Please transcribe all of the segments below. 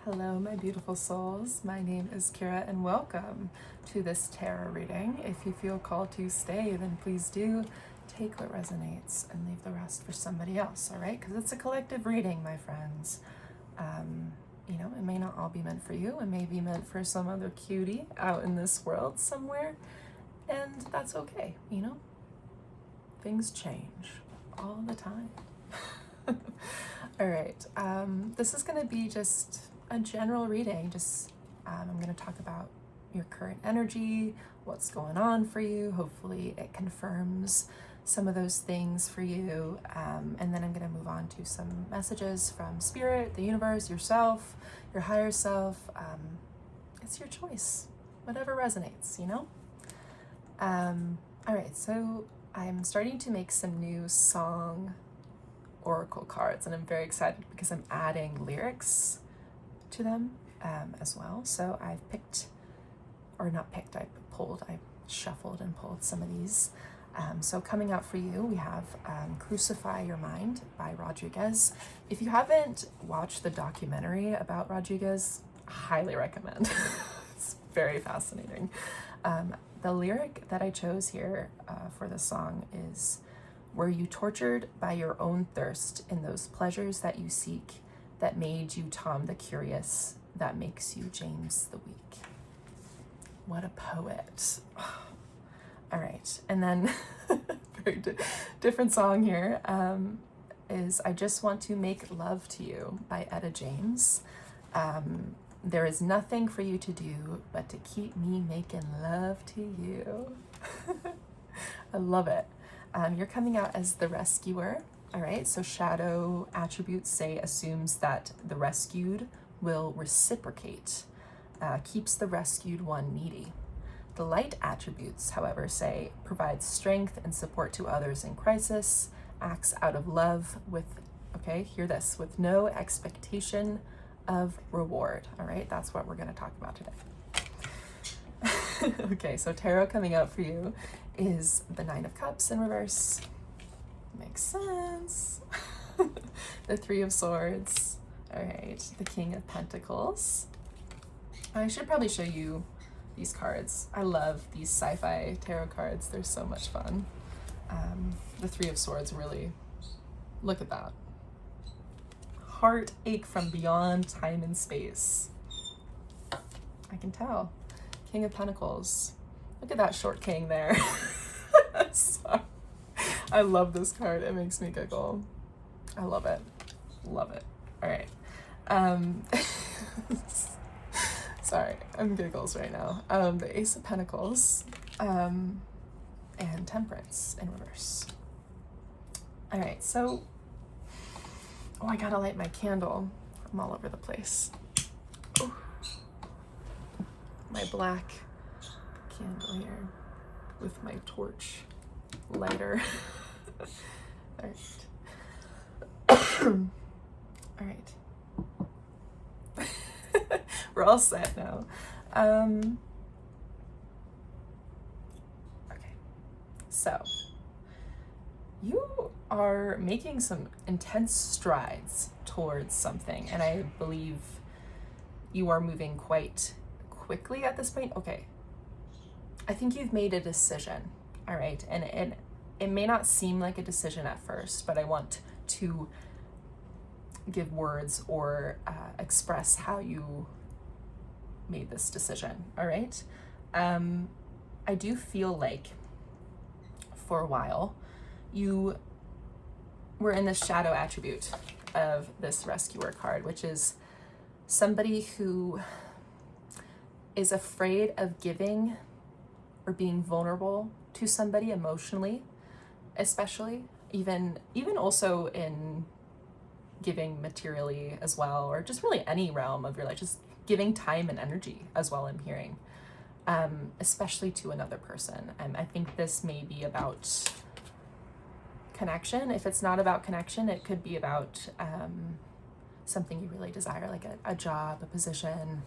Hello, my beautiful souls. My name is Kira, and welcome to this tarot reading. If you feel called to stay, then please do take what resonates and leave the rest for somebody else, all right? Because it's a collective reading, my friends. It may not all be meant for you. It may be meant for some other cutie out in this world somewhere, and that's okay, Things change all the time. All right, this is going to be just a general reading. I'm going to talk about your current energy, what's going on for you. Hopefully it confirms some of those things for you. And then I'm going to move on to some messages from Spirit, the universe, yourself, your higher self. It's your choice, whatever resonates, All right, so I'm starting to make some new song oracle cards, and I'm very excited because I'm adding lyrics to them as well. So I shuffled and pulled some of these. So coming out for you, we have Crucify Your Mind by Rodriguez. If you haven't watched the documentary about Rodriguez, highly recommend. It's very fascinating. The lyric that I chose here for this song is, "Were you tortured by your own thirst in those pleasures that you seek, that made you Tom the Curious, that makes you James the Weak?" What a poet. All right, and then very different song here is "I Just Want to Make Love to You" by Etta James. "There is nothing for you to do but to keep me making love to you." I love it. You're coming out as the rescuer. All right, so shadow attributes say assumes that the rescued will reciprocate, keeps the rescued one needy. The light attributes, however, say provides strength and support to others in crisis, acts out of love with, hear this, with no expectation of reward. All right, that's what we're going to talk about today. Okay, so tarot coming out for you is the Nine of Cups in reverse. Makes sense. The Three of Swords. All right, the King of Pentacles. I should probably show you these cards. I love these sci-fi tarot cards. They're so much fun. The Three of Swords, really, look at that. Heartache from beyond time and space. I can tell. King of Pentacles. Look at that short king there. Sorry. I love this card. It makes me giggle. I love it. Love it. All right. Sorry, I'm giggles right now. The Ace of Pentacles and Temperance in reverse. All right, so, I gotta light my candle. I'm all over the place. Ooh. My black candle here with my torch lighter. All right. All right. We're all set now. Okay. So, you are making some intense strides towards something, and I believe you are moving quite quickly at this point. Okay. I think you've made a decision, all right? And it may not seem like a decision at first, but I want to give words or express how you made this decision, all right? I do feel like for a while you were in the shadow attribute of this rescuer card, which is somebody who is afraid of giving or being vulnerable to somebody emotionally, especially, even also in giving materially as well, or just really any realm of your life, just giving time and energy as well, I'm hearing, especially to another person. I think this may be about connection. If it's not about connection, it could be about something you really desire, like a job, a position,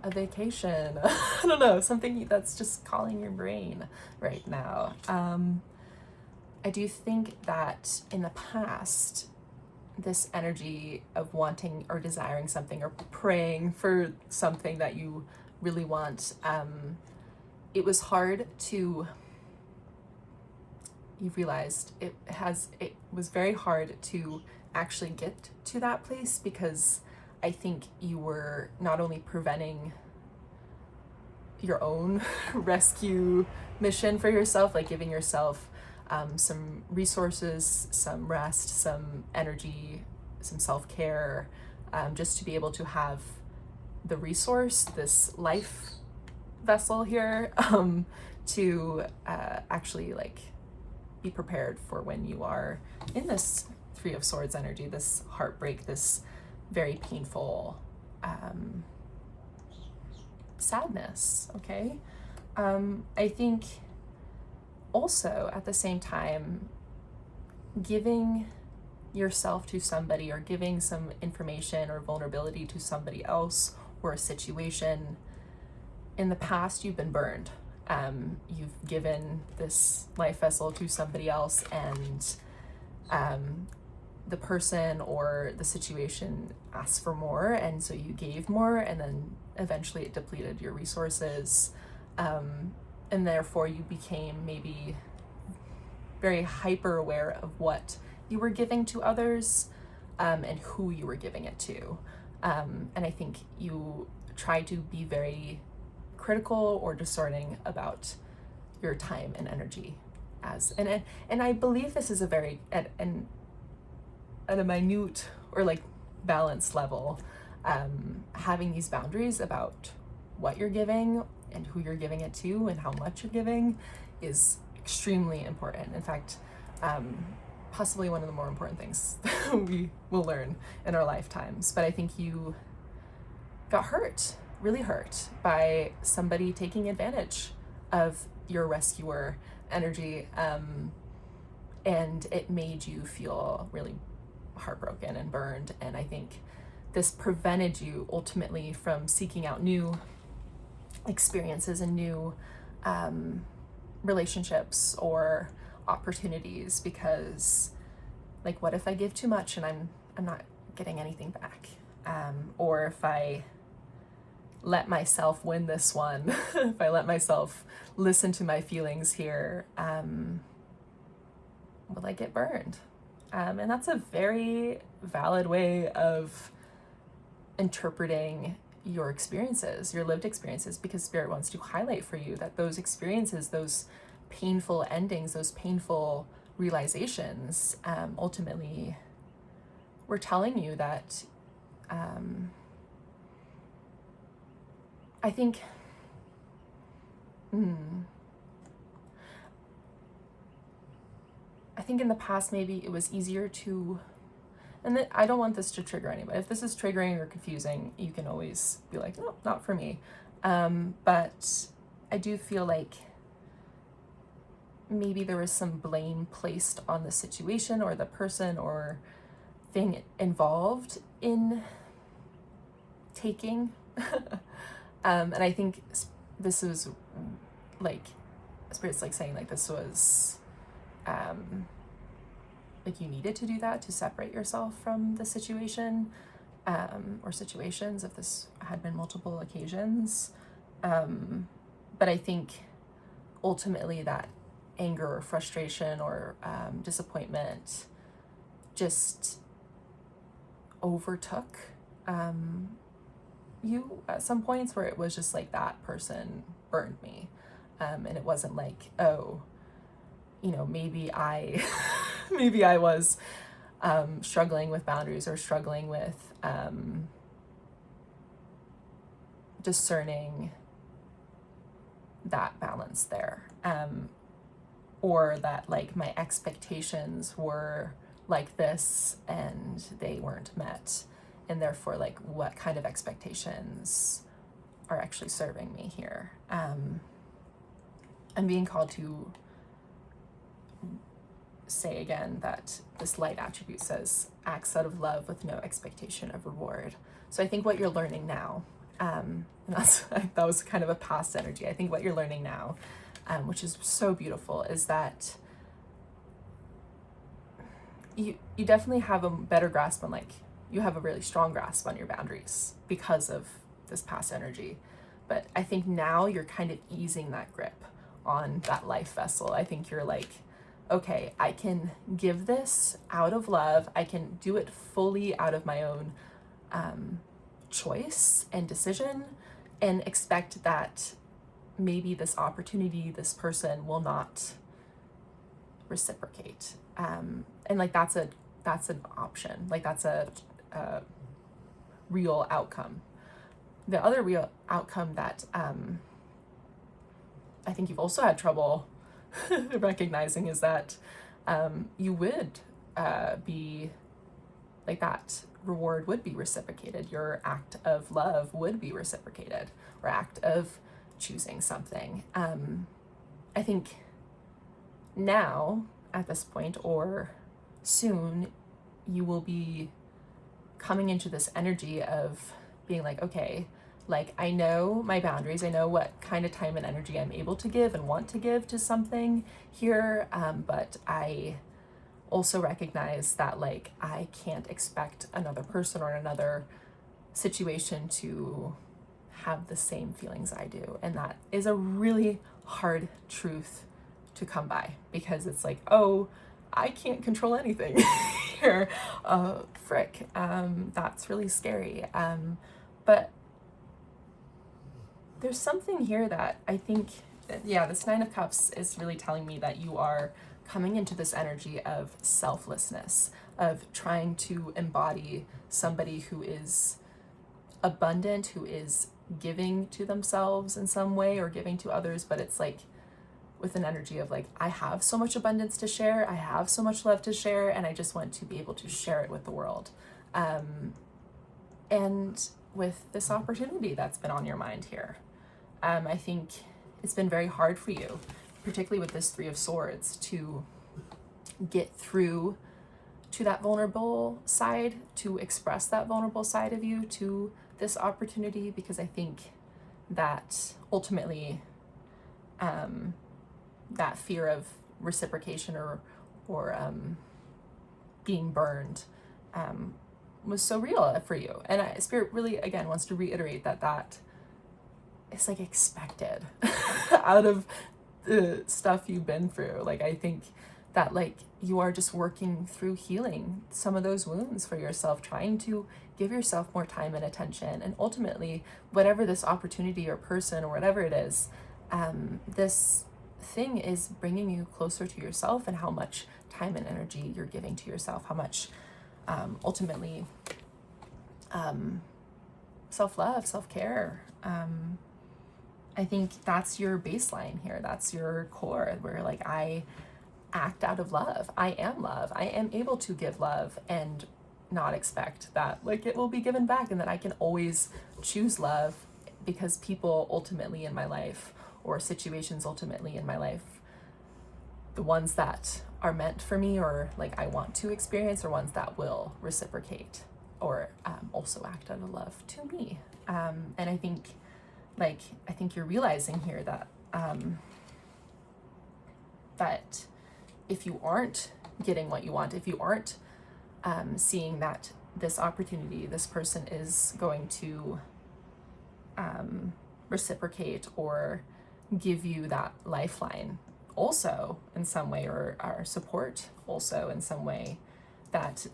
a vacation, I don't know, something that's just calling your brain right now. I do think that in the past, this energy of wanting or desiring something or praying for something that you really want, it was hard to, you realized it was very hard to actually get to that place, because I think you were not only preventing your own rescue mission for yourself, like giving yourself some resources, some rest, some energy, some self-care, just to be able to have the resource, this life vessel here, to actually like be prepared for when you are in this Three of Swords energy, this heartbreak, this very painful sadness, okay? I think also at the same time, giving yourself to somebody or giving some information or vulnerability to somebody else or a situation, in the past you've been burned. You've given this life vessel to somebody else, and the person or the situation asked for more, and so you gave more, and then eventually it depleted your resources, and therefore you became maybe very hyper aware of what you were giving to others, and who you were giving it to, and I think you try to be very critical or discerning about your time and energy and I believe this is a very at a minute or like balanced level, having these boundaries about what you're giving and who you're giving it to and how much you're giving is extremely important. In fact, possibly one of the more important things we will learn in our lifetimes. But I think you got hurt, really hurt, by somebody taking advantage of your rescuer energy, and it made you feel really heartbroken and burned. And I think this prevented you ultimately from seeking out new experiences and new relationships or opportunities, because like, what if I give too much and I'm not getting anything back, or if I let myself win this one, if I let myself listen to my feelings here, will I get burned? And that's a very valid way of interpreting your experiences, your lived experiences, because Spirit wants to highlight for you that those experiences, those painful endings, those painful realizations, ultimately were telling you that, I think, I think in the past maybe it was easier to, and I don't want this to trigger anybody. If this is triggering or confusing, you can always be like, no, not for me. But I do feel like maybe there was some blame placed on the situation or the person or thing involved in taking. And I think this is like, Spirit's like saying like this was, like you needed to do that to separate yourself from the situation, or situations, if this had been multiple occasions. But I think ultimately that anger or frustration or disappointment just overtook you at some points, where it was just like, that person burned me, and it wasn't like, oh, you know, maybe I maybe I was struggling with boundaries or struggling with discerning that balance there, or that like my expectations were like this and they weren't met, and therefore like what kind of expectations are actually serving me here. I'm being called to say again that this light attribute says acts out of love with no expectation of reward. So I think what you're learning now, and that was kind of a past energy, I think what you're learning now, which is so beautiful, is that you definitely have a better grasp on, like, you have a really strong grasp on your boundaries because of this past energy. But I think now you're kind of easing that grip on that life vessel. I think you're like, okay, I can give this out of love. I can do it fully out of my own choice and decision, and expect that maybe this opportunity, this person will not reciprocate. And like that's an option. Like that's a real outcome. The other real outcome that I think you've also had trouble recognizing is that you would be like, that reward would be reciprocated. Your act of love would be reciprocated, or act of choosing something. I think now at this point, or soon, you will be coming into this energy of being like, okay, like I know my boundaries, I know what kind of time and energy I'm able to give and want to give to something here, but I also recognize that like I can't expect another person or another situation to have the same feelings I do. And that is a really hard truth to come by, because it's like, oh, I can't control anything here. Frick. That's really scary. But there's something here that I think, yeah, this Nine of Cups is really telling me that you are coming into this energy of selflessness, of trying to embody somebody who is abundant, who is giving to themselves in some way or giving to others, but it's like with an energy of like, I have so much abundance to share, I have so much love to share, and I just want to be able to share it with the world. And with this opportunity that's been on your mind here, I think it's been very hard for you, particularly with this Three of Swords, to get through to that vulnerable side, to express that vulnerable side of you to this opportunity, because I think that ultimately that fear of reciprocation or being burned was so real for you. And Spirit really, again, wants to reiterate that is like expected out of the stuff you've been through. Like, I think that like you are just working through healing some of those wounds for yourself, trying to give yourself more time and attention, and ultimately whatever this opportunity or person or whatever it is, this thing is bringing you closer to yourself, and how much time and energy you're giving to yourself, how much ultimately self-love, self-care. I think that's your baseline here. That's your core, where like I act out of love. I am love. I am able to give love and not expect that like it will be given back, and that I can always choose love, because people ultimately in my life, or situations ultimately in my life, the ones that are meant for me or like I want to experience, are ones that will reciprocate or also act out of love to me. And I think you're realizing here that that if you aren't getting what you want, if you aren't seeing that this opportunity, this person is going to reciprocate or give you that lifeline also in some way, or support also in some way, that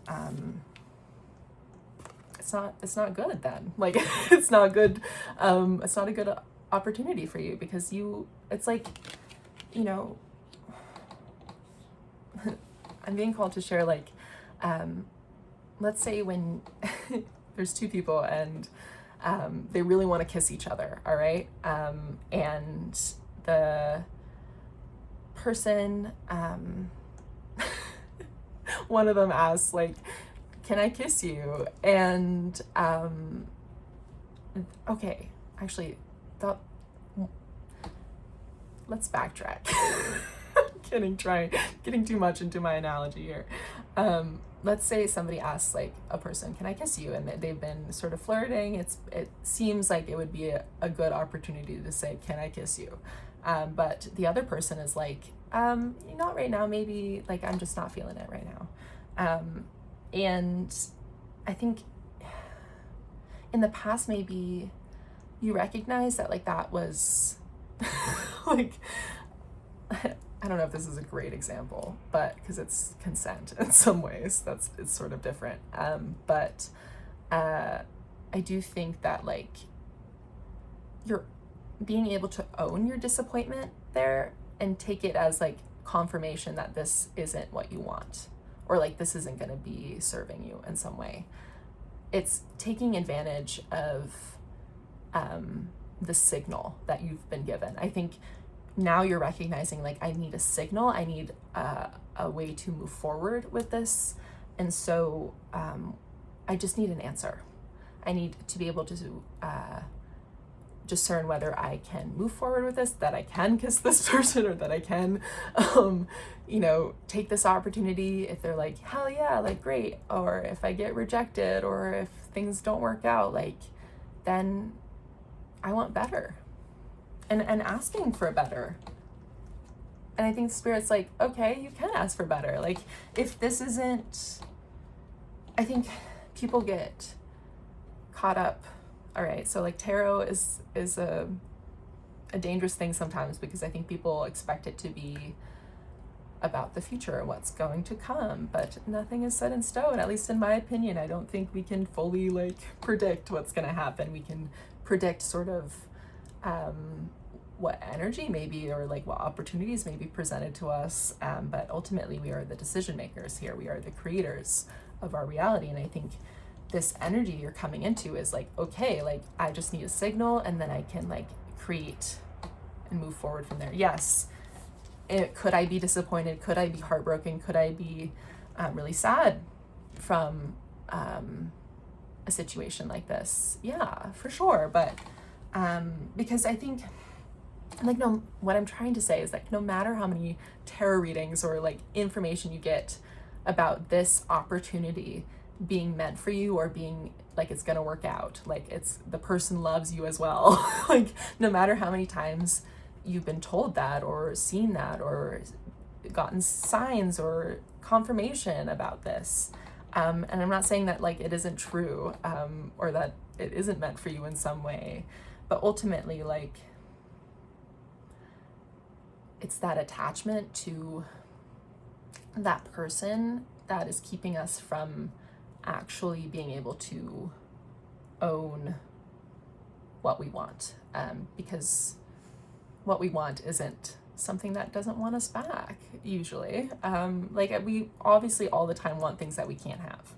it's not good then. Like it's not good. It's not a good opportunity for you, because it's like, you know, I'm being called to share like, let's say when there's two people and they really want to kiss each other, all right? And the person, one of them asks like, can I kiss you? And okay, actually, let's backtrack. Getting too much into my analogy here. Let's say somebody asks like a person, can I kiss you? And they've been sort of flirting. It seems like it would be a good opportunity to say, can I kiss you? But the other person is like, not right now, maybe, like I'm just not feeling it right now. And I think in the past, maybe you recognize that like that was like, I don't know if this is a great example, but because it's consent in some ways, it's sort of different. But I do think that like you're being able to own your disappointment there and take it as like confirmation that this isn't what you want, or like this isn't going to be serving you in some way. It's taking advantage of the signal that you've been given. I think now you're recognizing like I need a signal, I need a way to move forward with this, and so I just need an answer. I need to be able to discern whether I can move forward with this, that I can kiss this person, or that I can take this opportunity if they're like, hell yeah, like great, or if I get rejected, or if things don't work out, like then I want better, and asking for better. And I think Spirit's like, okay, you can ask for better. Like if this isn't, I think people get caught up. All right, so like tarot is a dangerous thing sometimes, because I think people expect it to be about the future, what's going to come, but nothing is set in stone, at least in my opinion. I don't think we can fully like predict what's going to happen. We can predict sort of what energy maybe, or like what opportunities may be presented to us, but ultimately we are the decision makers here. We are the creators of our reality. And I think this energy you're coming into is like, okay, like I just need a signal, and then I can like create and move forward from there. Yes, could I be disappointed? Could I be heartbroken? Could I be really sad from a situation like this? Yeah, for sure. But because I think like, no, what I'm trying to say is like, no matter how many tarot readings or like information you get about this opportunity being meant for you, or being like it's gonna work out, like it's the person loves you as well, like no matter how many times you've been told that, or seen that, or gotten signs or confirmation about this, and I'm not saying that like it isn't true, or that it isn't meant for you in some way, but ultimately like it's that attachment to that person that is keeping us from actually being able to own what we want, because what we want isn't something that doesn't want us back usually. Like we obviously all the time want things that we can't have,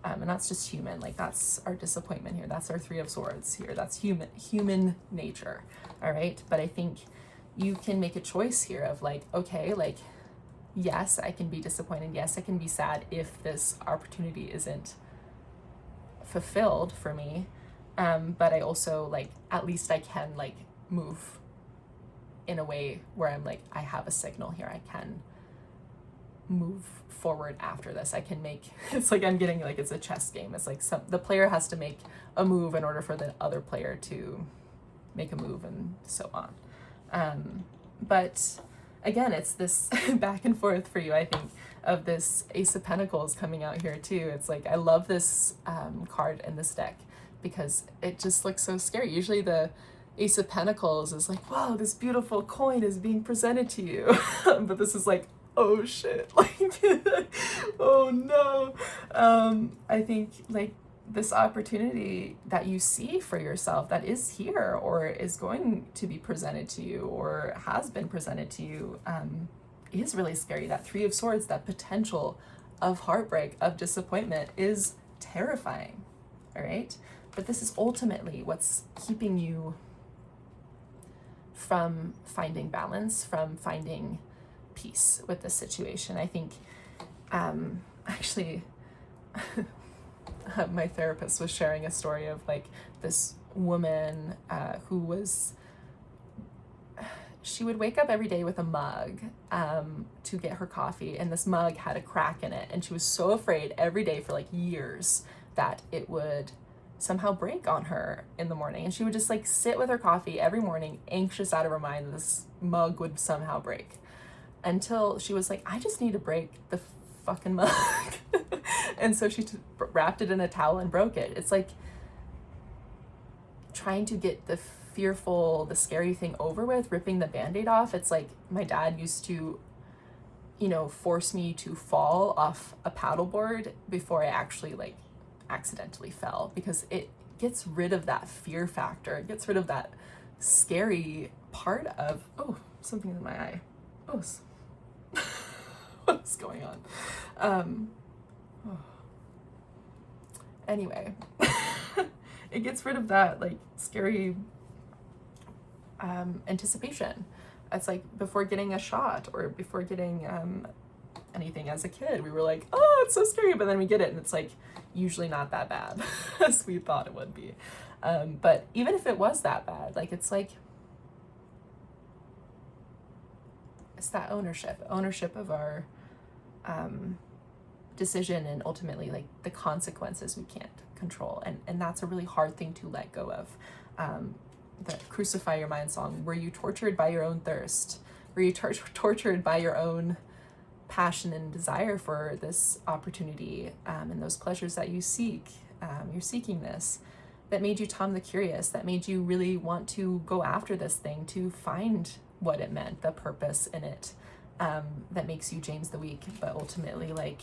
and that's just human. Like that's our disappointment here, that's our Three of Swords here, that's human nature. All right, but I think you can make a choice here of like, okay, like yes, I can be disappointed, yes, I can be sad if this opportunity isn't fulfilled for me, but I also like at least I can like move in a way where I'm like, I have a signal here, I can move forward after this. I can make, it's like I'm getting like, it's a chess game, it's like the player has to make a move in order for the other player to make a move, and so on. But again, it's this back and forth for you, I think, of this Ace of Pentacles coming out here too. It's like, I love this card in this deck because it just looks so scary. Usually the Ace of Pentacles is like, whoa, this beautiful coin is being presented to you. But this is like, oh shit, like, oh no. I think like this opportunity that you see for yourself that is here, or is going to be presented to you, or has been presented to you, is really scary. That Three of Swords, that potential of heartbreak, of disappointment, is terrifying. All right, but this is ultimately what's keeping you from finding balance, from finding peace with this situation. I think actually my therapist was sharing a story of like this woman who was, she would wake up every day with a mug to get her coffee, and this mug had a crack in it, and she was so afraid every day for like years that it would somehow break on her in the morning, and she would just like sit with her coffee every morning, anxious out of her mind that this mug would somehow break, until she was like, I just need to break the fucking mug. And so she wrapped it in a towel and broke it. It's like trying to get the fearful, the scary thing over with, ripping the Band-Aid off. It's like my dad used to, you know, force me to fall off a paddleboard before I actually like accidentally fell, because it gets rid of that fear factor. It gets rid of that scary part of, oh, something's in my eye. Oh, what's going on? Oh. Anyway, it gets rid of that like scary anticipation. It's like before getting a shot or before getting anything as a kid, we were like, oh, it's so scary, but then we get it and it's like usually not that bad as we thought it would be. But even if it was that bad, like it's that ownership of our decision, and ultimately like the consequences we can't control, and that's a really hard thing to let go of. The Crucify Your Mind song, were you tortured by your own thirst? Were you tortured by your own passion and desire for this opportunity, and those pleasures that you seek? You're seeking this, that made you Tom the Curious, that made you really want to go after this thing, to find what it meant, the purpose in it, that makes you James the Weak. But ultimately, like,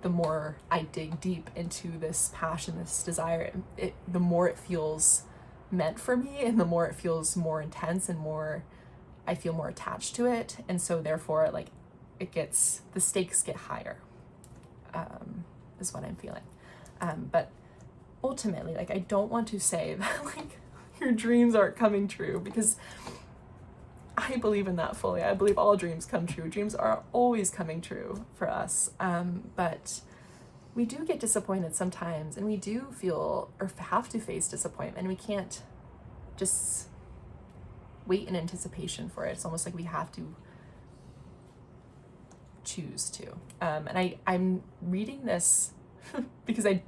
the more I dig deep into this passion, this desire, the more it feels meant for me, and the more it feels more intense, and more I feel more attached to it. And so therefore, like, the stakes get higher, is what I'm feeling. But ultimately, like, I don't want to say that like your dreams aren't coming true, because I believe in that fully. I believe all dreams come true. Dreams are always coming true for us. But we do get disappointed sometimes, and we do feel or have to face disappointment. We can't just wait in anticipation for it. It's almost like we have to choose to. And I'm reading this because I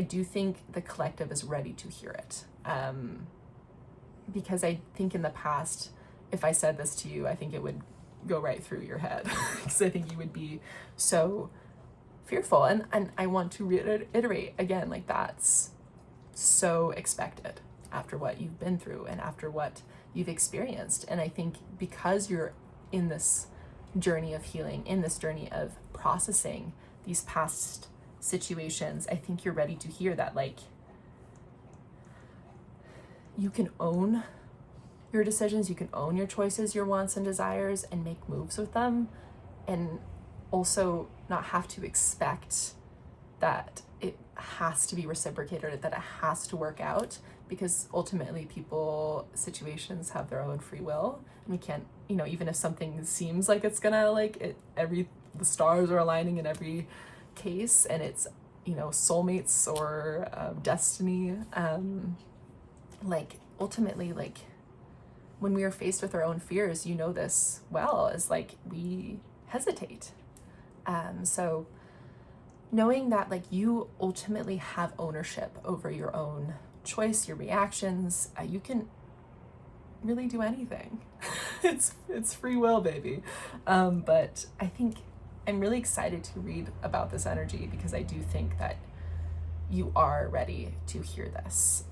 do think the collective is ready to hear it. Because I think in the past, if I said this to you, I think it would go right through your head, because I think you would be so fearful. And I want to reiterate again, like, that's so expected after what you've been through and after what you've experienced. And I think because you're in this journey of healing, in this journey of processing these past situations, I think you're ready to hear that, like, you can own your decisions, you can own your choices, your wants and desires, and make moves with them, and also not have to expect that it has to be reciprocated, or that it has to work out, because ultimately situations have their own free will, and we can't, you know, even if something seems like it's gonna, like, the stars are aligning in every case, and it's, you know, soulmates or destiny, like, ultimately, like, when we are faced with our own fears, you know this well, is like, we hesitate. So knowing that, like, you ultimately have ownership over your own choice, your reactions, you can really do anything. It's free will, baby. But I think I'm really excited to read about this energy, because I do think that you are ready to hear this,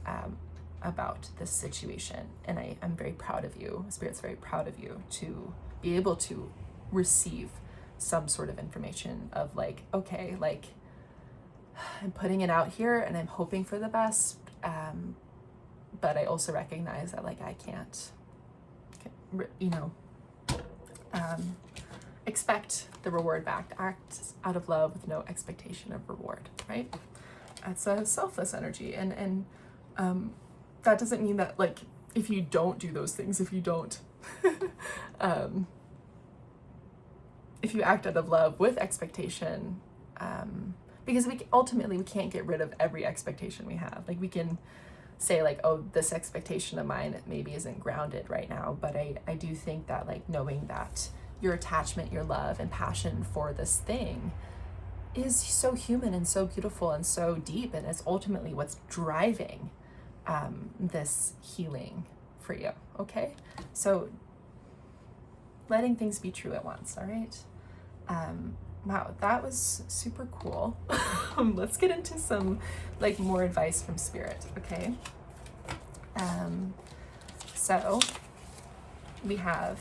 about this situation. And I'm very proud of you. Spirit's very proud of you to be able to receive some sort of information of, like, okay, like, I'm putting it out here and I'm hoping for the best. But I also recognize that, like, I can't, you know, expect the reward back, to act out of love with no expectation of reward, right? It's a selfless energy. And that doesn't mean that, like, if you don't do those things, if you don't, if you act out of love with expectation, because we can't get rid of every expectation we have. Like, we can say, like, oh, this expectation of mine maybe isn't grounded right now, but I do think that, like, knowing that your attachment, your love and passion for this thing is so human and so beautiful and so deep, and it's ultimately what's driving this healing for you. Okay, so letting things be true at once. All right, wow, that was super cool. Let's get into some like more advice from spirit, okay? So we have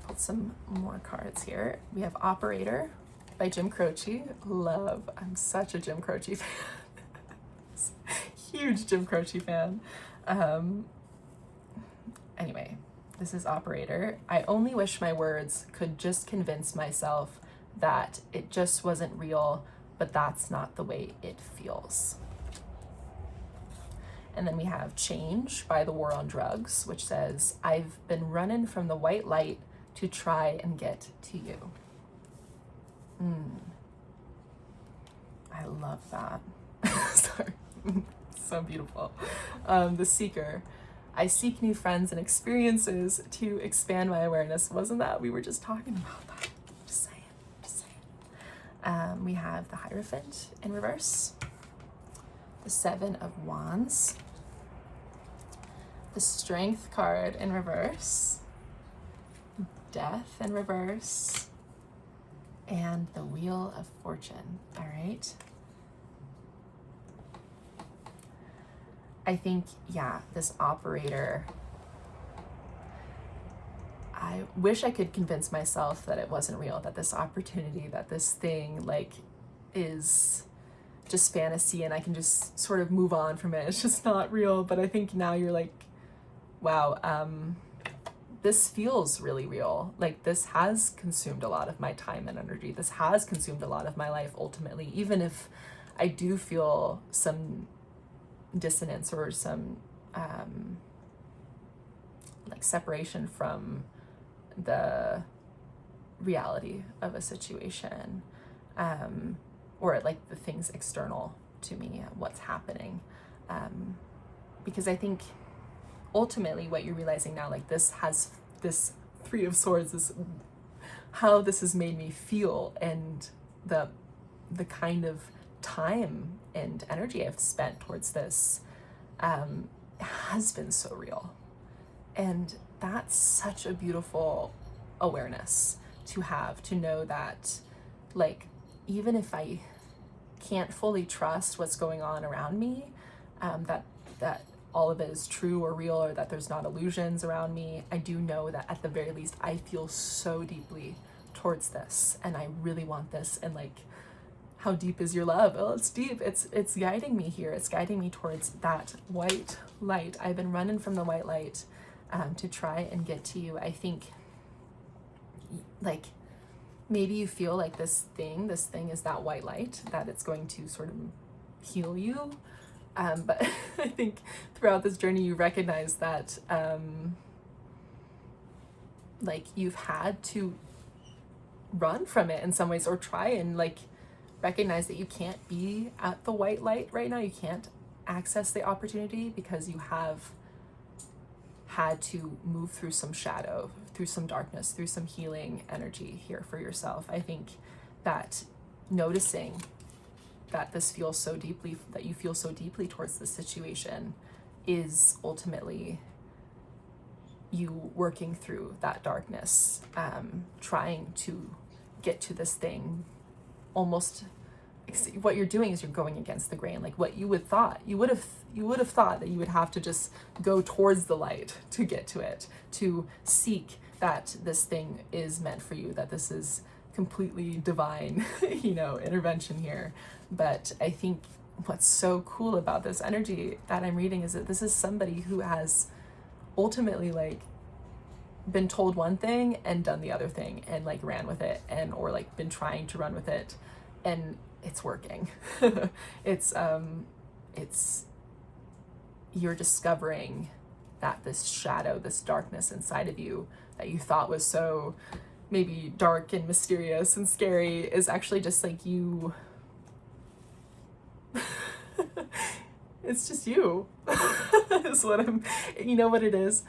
pulled some more cards here. We have Operator by Jim Croce. Love. I'm such a Jim Croce fan. Huge Jim Croce fan. Anyway, this is Operator. I only wish my words could just convince myself that it just wasn't real, but that's not the way it feels. And then we have Change by The War on Drugs, which says, I've been running from the white light to try and get to you. I love that. Sorry. So beautiful. The Seeker. I seek new friends and experiences to expand my awareness. Wasn't that? We were just talking about that. Just saying. We have the Hierophant in reverse. The Seven of Wands. The Strength card in reverse. Death in reverse. And the Wheel of Fortune. All right. I think, yeah, this Operator, I wish I could convince myself that it wasn't real, that this opportunity, that this thing like is just fantasy and I can just sort of move on from it. It's just not real. But I think now you're like, wow, this feels really real. Like this has consumed a lot of my time and energy. This has consumed a lot of my life ultimately, even if I do feel some dissonance or some like separation from the reality of a situation, or like the things external to me, what's happening, because I think ultimately what you're realizing now, like this Three of Swords is how this has made me feel, and the kind of time and energy I've spent towards this has been so real. And that's such a beautiful awareness to have, to know that like even if I can't fully trust what's going on around me, that all of it is true or real, or that there's not illusions around me, I do know that at the very least I feel so deeply towards this and I really want this. And like, how deep is your love? Oh, it's deep. It's guiding me here. It's guiding me towards that white light. I've been running from the white light to try and get to you. I think like maybe you feel like this thing is that white light, that it's going to sort of heal you. But I think throughout this journey, you recognize that like you've had to run from it in some ways, or try and like recognize that you can't be at the white light right now. You can't access the opportunity because you have had to move through some shadow, through some darkness, through some healing energy here for yourself. I think that noticing that this feels so deeply, that you feel so deeply towards this situation, is ultimately you working through that darkness, trying to get to this thing. Almost what you're doing is you're going against the grain. Like what you would have thought that you would have to just go towards the light to get to it, to seek that this thing is meant for you, that this is completely divine, intervention here. But I think what's so cool about this energy that I'm reading is that this is somebody who has ultimately like been told one thing and done the other thing and like ran with it, and or like been trying to run with it, and it's working. it's you're discovering that this shadow, this darkness inside of you that you thought was so maybe dark and mysterious and scary, is actually just like you. It's just you. Is what I'm, what it is.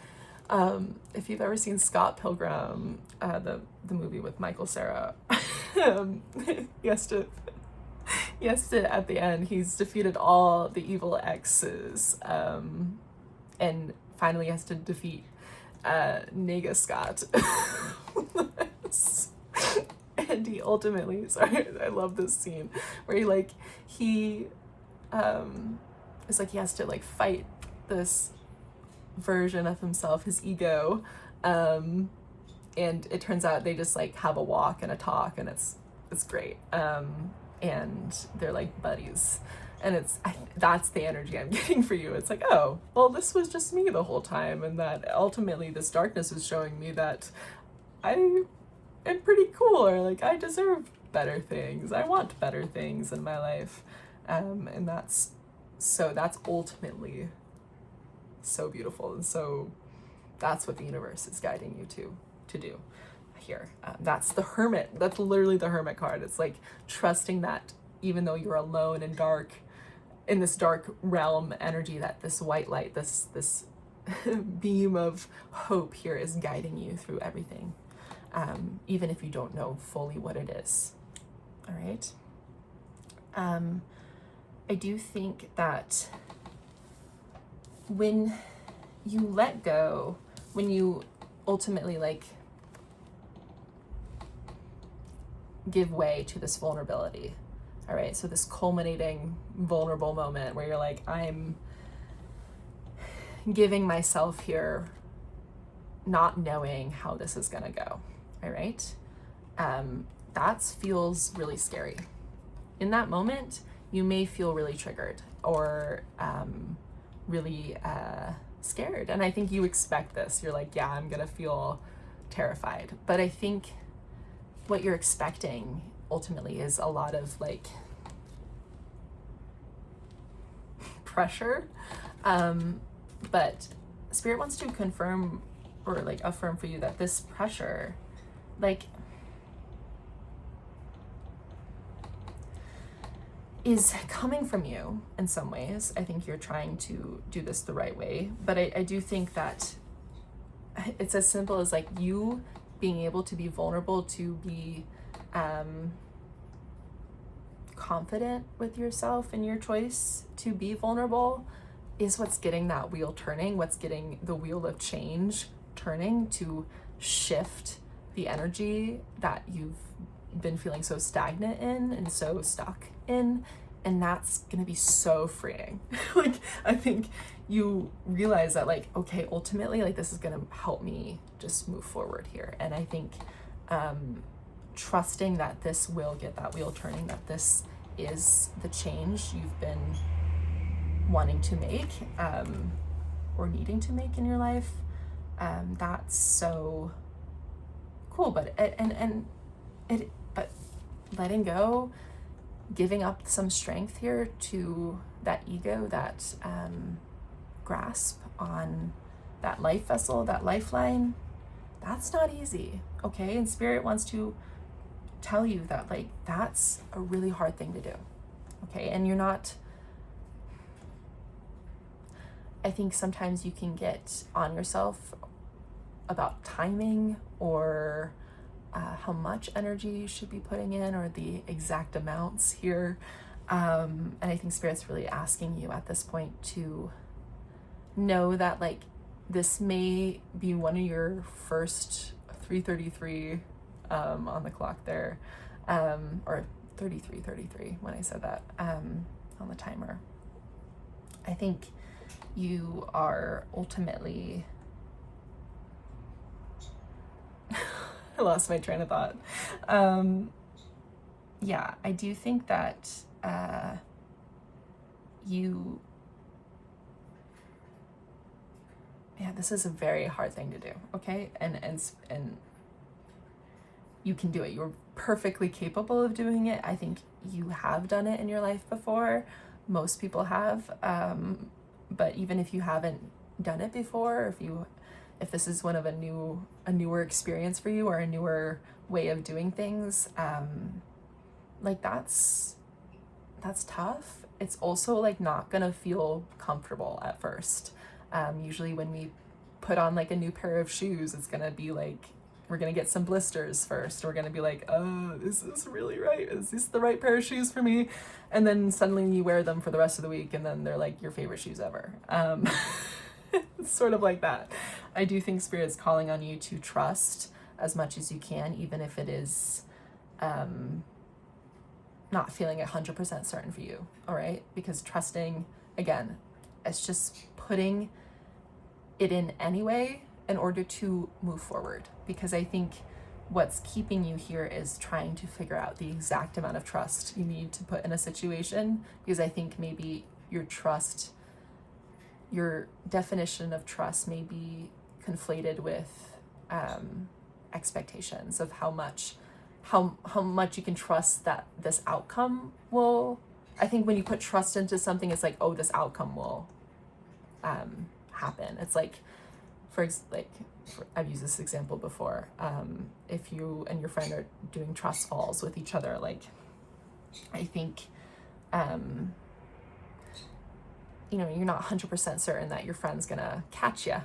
If you've ever seen Scott Pilgrim, the movie with Michael Cera, he has to, at the end, he's defeated all the evil exes, and finally has to defeat Nega Scott. And he ultimately, sorry, I love this scene where he it's like he has to like fight this version of himself, his ego, and it turns out they just like have a walk and a talk, and it's great, and they're like buddies, and that's the energy I'm getting for you. It's like, oh well, this was just me the whole time, and that ultimately this darkness is showing me that I am pretty cool, or like I deserve better things, I want better things in my life, and that's ultimately so beautiful. And so that's what the universe is guiding you to do here. That's the Hermit. That's literally the Hermit card. It's like trusting that even though you're alone and dark in this dark realm energy, that this white light, this beam of hope here is guiding you through everything, even if you don't know fully what it is. All right. I do think that when you let go, when you ultimately like give way to this vulnerability, all right, so this culminating vulnerable moment where you're like, I'm giving myself here, not knowing how this is gonna go, all right, that feels really scary. In that moment, you may feel really triggered or really scared. And I think you expect this. You're like, yeah, I'm gonna feel terrified. But I think what you're expecting ultimately is a lot of like pressure. But Spirit wants to confirm or like affirm for you that this pressure, like, is coming from you in some ways. I think you're trying to do this the right way, but I do think that it's as simple as like you being able to be vulnerable, to be confident with yourself and your choice to be vulnerable is what's getting that wheel turning, what's getting the wheel of change turning to shift the energy that you've been feeling so stagnant in and so stuck in. And that's gonna be so freeing. Like, I think you realize that like, okay, ultimately like this is gonna help me just move forward here. And I think trusting that this will get that wheel turning, that this is the change you've been wanting to make or needing to make in your life, that's so cool. But but letting go, giving up some strength here to that ego, that grasp on that life vessel, that lifeline, that's not easy, okay? And Spirit wants to tell you that like that's a really hard thing to do, okay? And you're not, I think sometimes you can get on yourself about timing or how much energy you should be putting in or the exact amounts here. And I think Spirit's really asking you at this point to know that like this may be one of your first 3:33 on the clock there, or 33:33 when I said that, on the timer. I think you are ultimately I lost my train of thought. Yeah, I do think that this is a very hard thing to do, okay? And you can do it. You're perfectly capable of doing it. I think you have done it in your life before. Most people have. But even if you haven't done it before, if this is one of a newer experience for you or a newer way of doing things, like that's tough. It's also like not gonna feel comfortable at first. Usually when we put on like a new pair of shoes, it's gonna be like, we're gonna get some blisters first. We're gonna be like, oh, is this really right? Is this the right pair of shoes for me? And then suddenly you wear them for the rest of the week and then they're like your favorite shoes ever. It's sort of like that. I do think Spirit's calling on you to trust as much as you can, even if it is not feeling 100% certain for you, all right? Because trusting, again, it's just putting it in anyway in order to move forward. Because I think what's keeping you here is trying to figure out the exact amount of trust you need to put in a situation, because I think maybe your definition of trust may be conflated with expectations of how much you can trust that this outcome will. I think when you put trust into something, it's like, oh, this outcome will happen. It's like, I've used this example before. If you and your friend are doing trust falls with each other, like, I think, you're not 100% certain that your friend's gonna catch you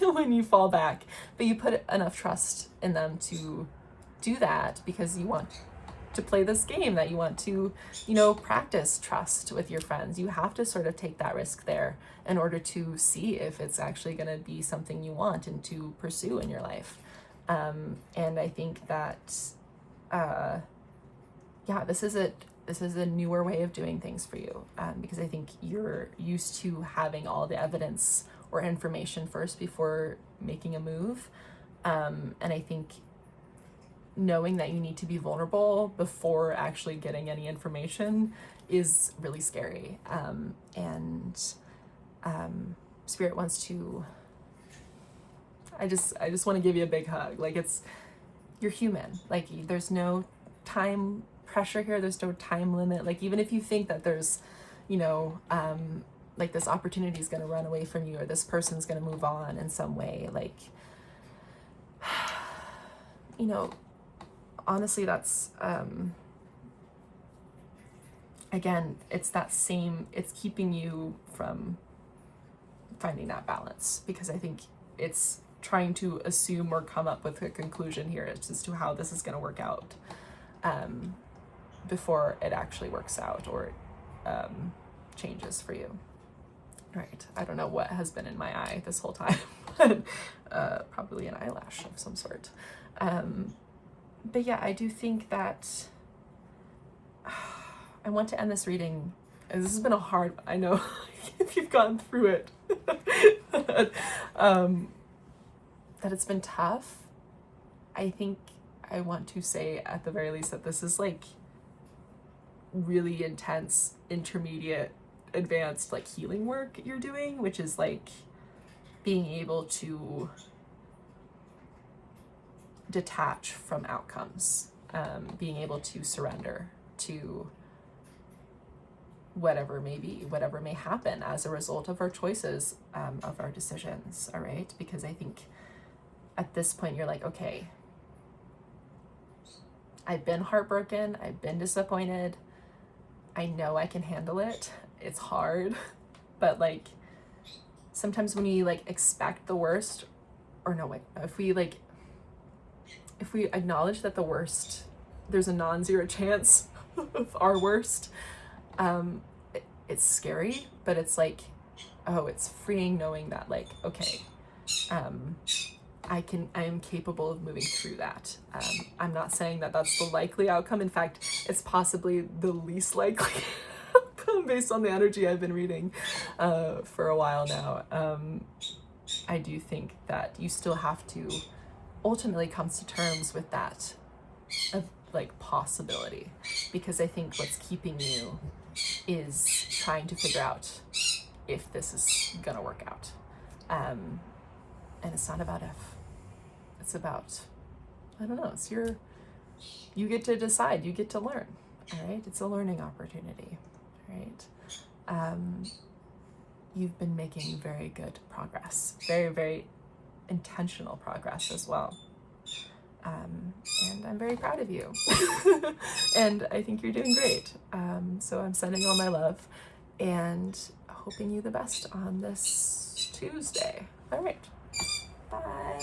when you fall back, but you put enough trust in them to do that because you want to play this game, that you want to, practice trust with your friends. You have to sort of take that risk there in order to see if it's actually going to be something you want and to pursue in your life. And I think that, this is a newer way of doing things for you, because I think you're used to having all the evidence or information first before making a move. And I think knowing that you need to be vulnerable before actually getting any information is really scary. And Spirit wants to, I just want to give you a big hug. Like, you're human. Like, there's no time pressure here. There's no time limit. Like, even if you think that there's, like this opportunity is going to run away from you, or this person's going to move on in some way, like, honestly, that's, again, it's keeping you from finding that balance, because I think it's trying to assume or come up with a conclusion here as to how this is going to work out, before it actually works out or changes for you. Right. I don't know what has been in my eye this whole time, but probably an eyelash of some sort. But yeah, I do think that I want to end this reading. This has been I know if you've gone through it, that it's been tough. I think I want to say at the very least that this is like really intense, intermediate, advanced, like, healing work you're doing, which is like being able to detach from outcomes, being able to surrender to whatever may happen as a result of our choices, of our decisions. All right, because I think at this point you're like, okay, I've been heartbroken, I've been disappointed, I know I can handle it. It's hard, but like sometimes when you like expect the worst, or no, wait, if we acknowledge that the worst, there's a non-zero chance of our worst, it's scary, but it's like, oh, it's freeing knowing that, like, okay, I am capable of moving through that. I'm not saying that that's the likely outcome. In fact, it's possibly the least likely outcome based on the energy I've been reading for a while now. I do think that you still have to ultimately come to terms with that like possibility, because I think what's keeping you is trying to figure out if this is gonna work out. And it's not about if, it's about, I don't know, you get to decide, you get to learn, all right? It's a learning opportunity, all right? You've been making very good progress, very, very intentional progress as well. And I'm very proud of you. And I think you're doing great. So I'm sending all my love and hoping you the best on this Tuesday. All right. Bye.